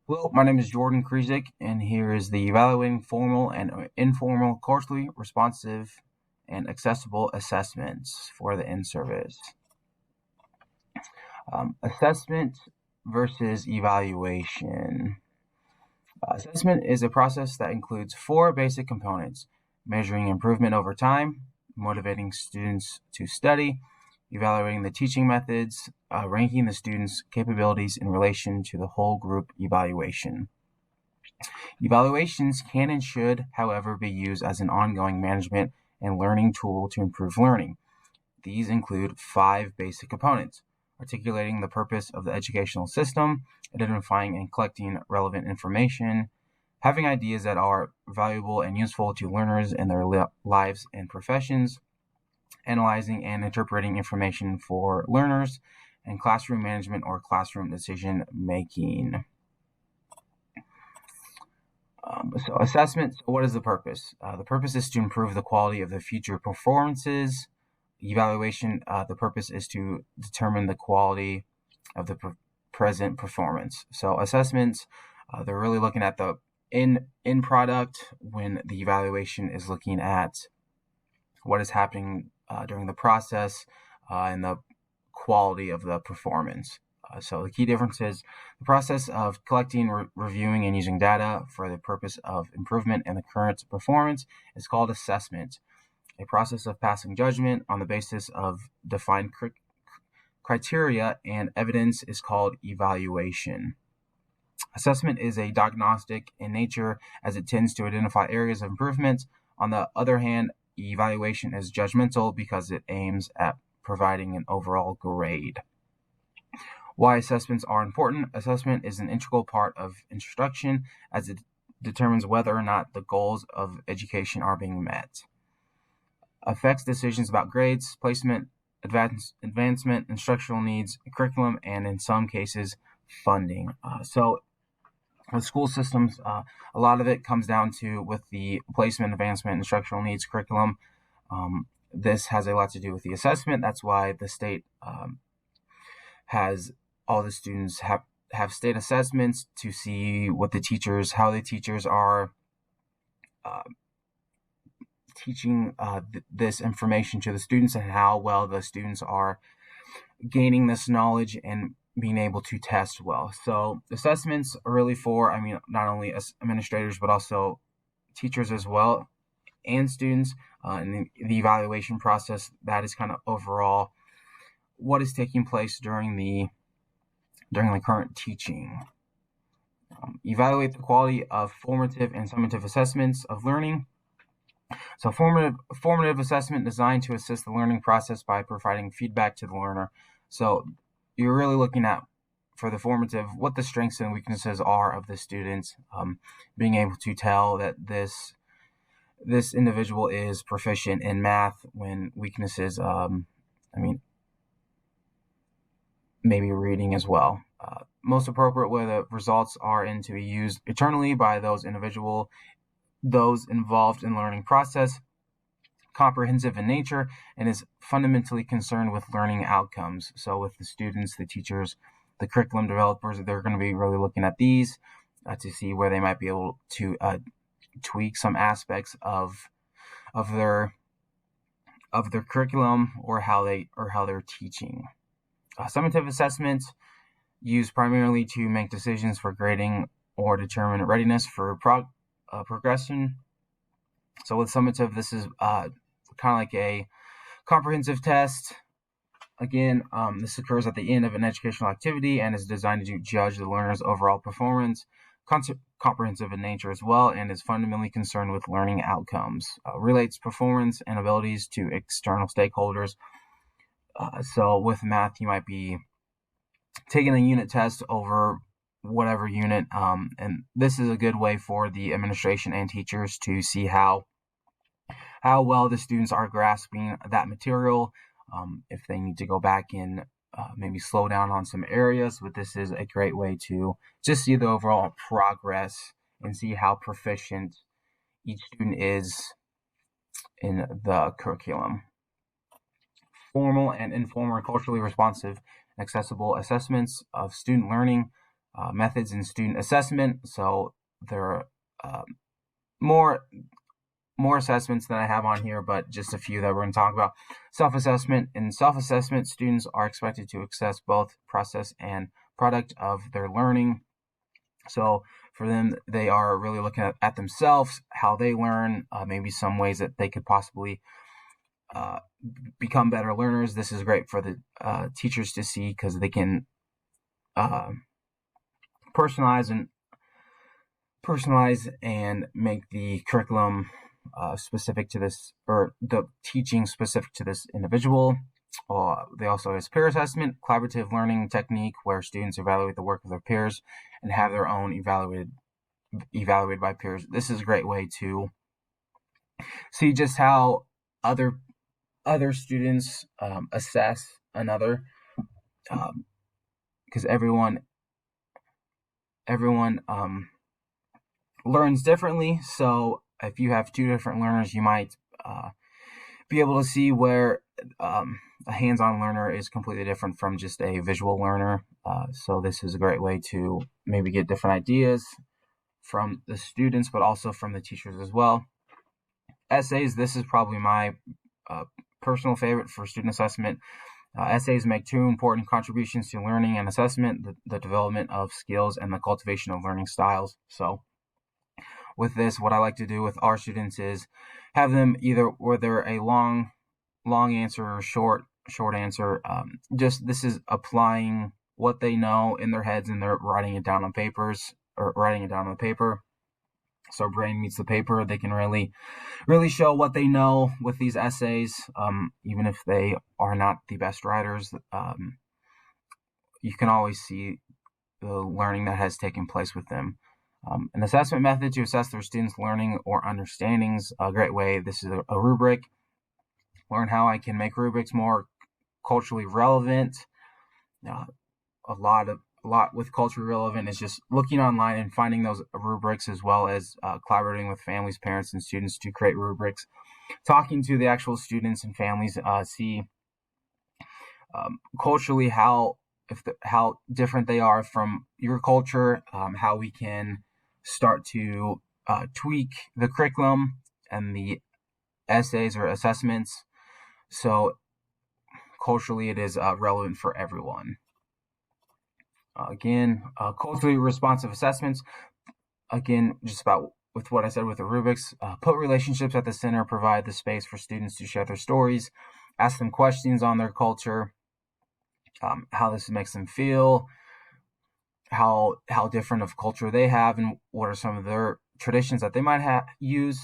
Hello, my name is Jordan Krizik, and here is the evaluating formal and informal, culturally responsive, and accessible assessments for the in-service. Assessment versus evaluation. Assessment is a process that includes four basic components: measuring improvement over time, motivating students to study, evaluating the teaching methods, ranking the students' capabilities in relation to the whole group evaluation. Evaluations can and should, however, be used as an ongoing management and learning tool to improve learning. These include five basic components: articulating the purpose of the educational system, identifying and collecting relevant information, having ideas that are valuable and useful to learners in their lives and professions, analyzing and interpreting information for learners, and classroom management or classroom decision making. So assessment, what is the purpose? The purpose is to improve the quality of the future performances. Evaluation, the purpose is to determine the quality of the present performance. So assessments, they're really looking at the in product, when the evaluation is looking at what is happening during the process and the quality of the performance. So the key difference is the process of collecting, reviewing, and using data for the purpose of improvement in the current performance is called assessment. A process of passing judgment on the basis of defined criteria and evidence is called evaluation. Assessment is a diagnostic in nature as it tends to identify areas of improvement. On the other hand, evaluation is judgmental because it aims at providing an overall grade. Why assessments are important. Assessment is an integral part of instruction as it determines whether or not the goals of education are being met. Affects decisions about grades, placement, advancement, instructional needs, curriculum, and in some cases, funding. So with school systems, a lot of it comes down to with the placement, advancement, instructional needs, curriculum. This has a lot to do with the assessment. That's why the state has all the students have state assessments to see what how the teachers are teaching this information to the students and how well the students are gaining this knowledge and being able to test well. So assessments are really for, not only administrators, but also teachers as well and students. And the evaluation process, that is kind of overall what is taking place during the current teaching. Evaluate the quality of formative and summative assessments of learning. So formative assessment designed to assist the learning process by providing feedback to the learner. So you're really looking at, for the formative, what the strengths and weaknesses are of the students, being able to tell that this individual is proficient in math when weaknesses, maybe reading as well. Most appropriate where the results are in to be used eternally by those involved in learning process, comprehensive in nature, and is fundamentally concerned with learning outcomes. So with the students, the teachers, the curriculum developers, they're going to be really looking at these to see where they might be able to tweak some aspects of their curriculum or how they're teaching. Summative assessments used primarily to make decisions for grading or determine readiness for progression. So with summative, this is kind of like a comprehensive test. Again, this occurs at the end of an educational activity and is designed to judge the learner's overall performance. Comprehensive in nature as well, and is fundamentally concerned with learning outcomes. Relates performance and abilities to external stakeholders. So with math, you might be taking a unit test over whatever unit, and this is a good way for the administration and teachers to see how well the students are grasping that material. If they need to go back and maybe slow down on some areas, but this is a great way to just see the overall progress and see how proficient each student is in the curriculum. Formal and informal, culturally responsive, and accessible assessments of student learning. methods in student assessment. So there are more assessments that I have on here, but just a few that we're going to talk about. Self-assessment. In self-assessment, students are expected to assess both process and product of their learning. So for them, they are really looking at themselves, how they learn, maybe some ways that they could possibly become better learners. This is great for the teachers to see because they can personalize and make the curriculum specific to this, or the teaching specific to this individual. They also have peer assessment, collaborative learning technique where students evaluate the work of their peers and have their own evaluated by peers. This is a great way to see just how other students assess another, because everyone learns differently. So if you have two different learners, you might be able to see where a hands-on learner is completely different from just a visual learner. So this is a great way to maybe get different ideas from the students, but also from the teachers as well. Essays, this is probably my personal favorite for student assessment. Essays make two important contributions to learning and assessment, the development of skills and the cultivation of learning styles. So with this, what I like to do with our students is have them either whether a long answer or short answer. Just this is applying what they know in their heads and they're writing it down on paper. So brain meets the paper. They can really show what they know with these essays, even if they are not the best writers. You can always see the learning that has taken place with them. An assessment method to assess their students' learning or understandings, a great way. This is a rubric. Learn how I can make rubrics more culturally relevant. A lot with culturally relevant is just looking online and finding those rubrics, as well as collaborating with families, parents, and students to create rubrics. Talking to the actual students and families, see culturally how different they are from your culture, how we can start to tweak the curriculum and the essays or assessments so culturally it is relevant for everyone. Again, culturally responsive assessments. Again, just about with what I said with the rubrics, put relationships at the center, provide the space for students to share their stories, ask them questions on their culture, how this makes them feel, how different of culture they have, and what are some of their traditions that they might use.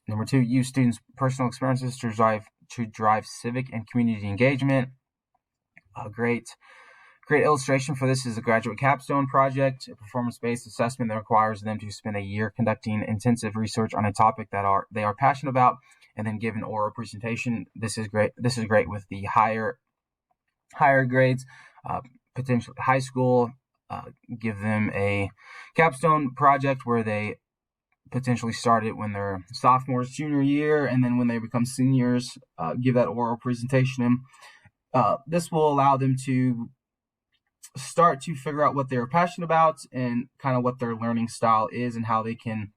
Number 2, use students' personal experiences to drive civic and community engagement. Great illustration for this is the graduate capstone project, a performance-based assessment that requires them to spend a year conducting intensive research on a topic that they are passionate about, and then give an oral presentation. This is great. This is great with the higher grades, potentially high school. Give them a capstone project where they potentially start it when they're sophomores, junior year, and then when they become seniors, give that oral presentation. This will allow them to start to figure out what they're passionate about and kind of what their learning style is and how they can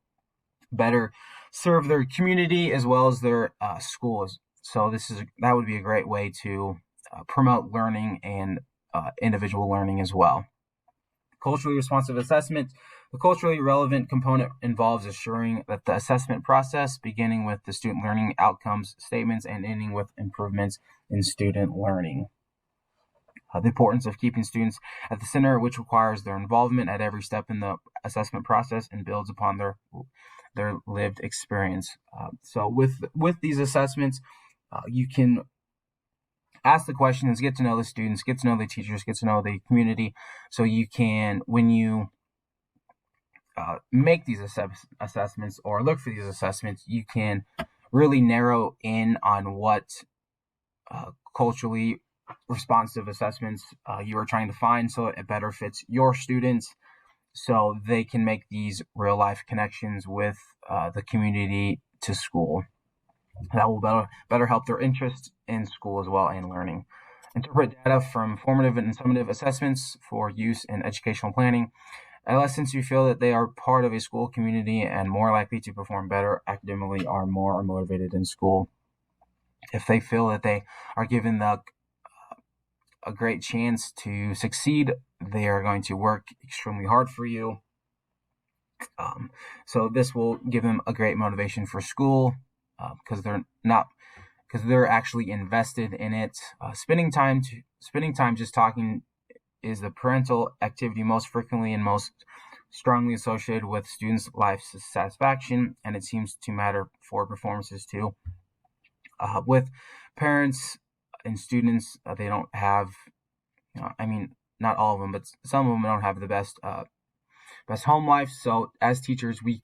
better serve their community as well as their schools. So that would be a great way to promote learning and individual learning as well. Culturally responsive assessment. The culturally relevant component involves assuring that the assessment process, beginning with the student learning outcomes statements and ending with improvements in student learning. The importance of keeping students at the center, which requires their involvement at every step in the assessment process and builds upon their lived experience. So with these assessments, you can ask the questions, get to know the students, get to know the teachers, get to know the community. So you can, when you make these assessments or look for these assessments, you can really narrow in on what culturally responsive assessments you are trying to find so it better fits your students so they can make these real life connections with the community to school. That will better help their interest in school as well and learning. Interpret data from formative and summative assessments for use in educational planning. Adolescents who feel that they are part of a school community and more likely to perform better academically are more motivated in school. If they feel that they are given a great chance to succeed, they are going to work extremely hard for you. So this will give them a great motivation for school because they're actually invested in it. Spending time just talking is the parental activity most frequently and most strongly associated with students' life satisfaction, and it seems to matter for performances too. With parents and students, they don't have, not all of them, but some of them don't have the best home life. So as teachers, we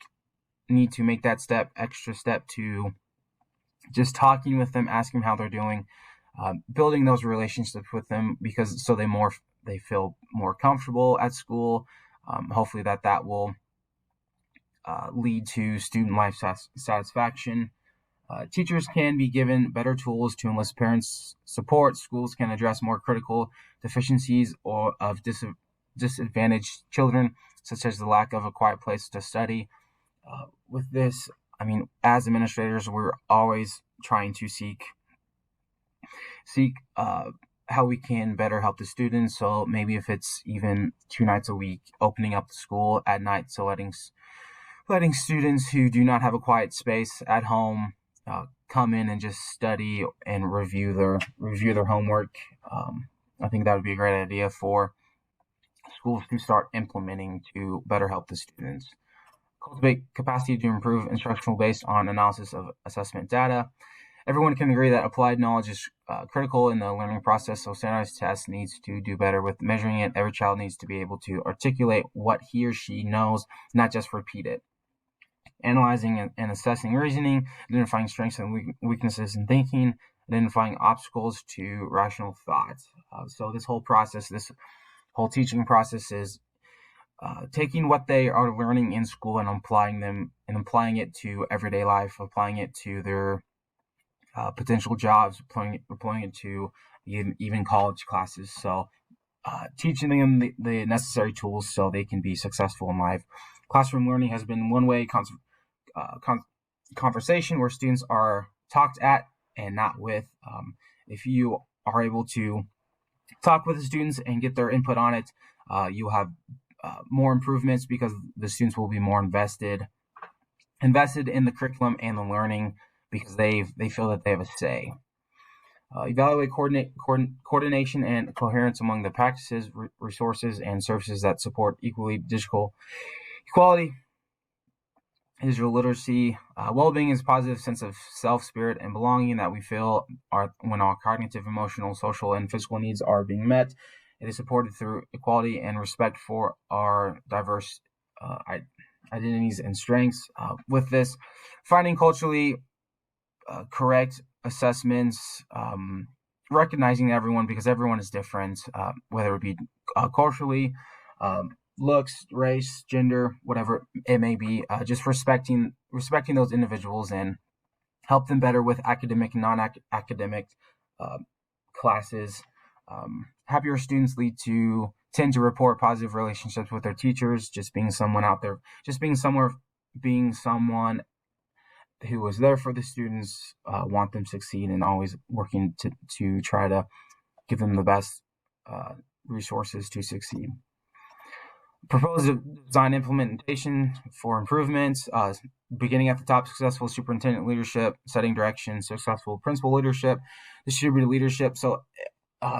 need to make that extra step to just talking with them, asking how they're doing, building those relationships with them because so they feel more comfortable at school. Hopefully that will lead to student life satisfaction. Teachers can be given better tools to enlist parents' support. Schools can address more critical deficiencies of disadvantaged children, such as the lack of a quiet place to study. With this, as administrators, we're always trying to seek how we can better help the students. So maybe if it's even 2 nights a week, opening up the school at night, so letting students who do not have a quiet space at home come in and just study and review their homework. I think that would be a great idea for schools to start implementing to better help the students. Cultivate capacity to improve instructional based on analysis of assessment data. Everyone can agree that applied knowledge is critical in the learning process, so standardized tests needs to do better with measuring it. Every child needs to be able to articulate what he or she knows, not just repeat it. Analyzing and assessing reasoning, identifying strengths and weaknesses in thinking, identifying obstacles to rational thought. So this whole teaching process is taking what they are learning in school and applying it to everyday life, applying it to their potential jobs, applying it to even college classes. So teaching them the necessary tools so they can be successful in life. Classroom learning has been one-way conversation where students are talked at and not with. If you are able to talk with the students and get their input on it, you'll have more improvements because the students will be more invested in the curriculum and the learning because they feel that they have a say. Evaluate coordination and coherence among the practices, resources, and services that support digital equality, digital literacy. Well-being is a positive sense of self, spirit, and belonging that we feel when our cognitive, emotional, social, and physical needs are being met. It is supported through equality and respect for our diverse identities and strengths. With this, finding culturally correct assessments, recognizing everyone because everyone is different, whether it be culturally, looks, race, gender, whatever it may be. Just respecting those individuals and help them better with academic and non-academic classes. Happier students tend to report positive relationships with their teachers. Just being someone out there, being someone who was there for the students, want them to succeed, and always working to try to give them the best resources to succeed. Propose design implementation for improvements, beginning at the top, successful superintendent leadership, setting direction, successful principal leadership, distributed leadership. So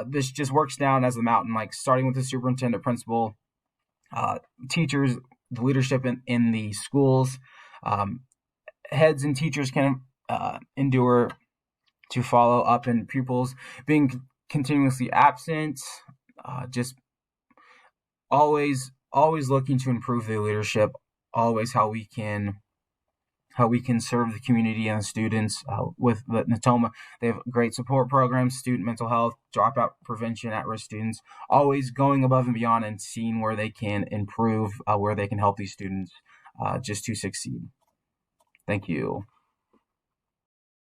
this just works down as a mountain, like starting with the superintendent, principal, teachers, the leadership in the schools. Heads and teachers can endure to follow up, and pupils being continuously absent, just always looking to improve the leadership, always how we can serve the community and the students. With the Natoma, they have great support programs, student mental health, dropout prevention, at-risk students, always going above and beyond and seeing where they can improve, where they can help these students just to succeed. Thank you.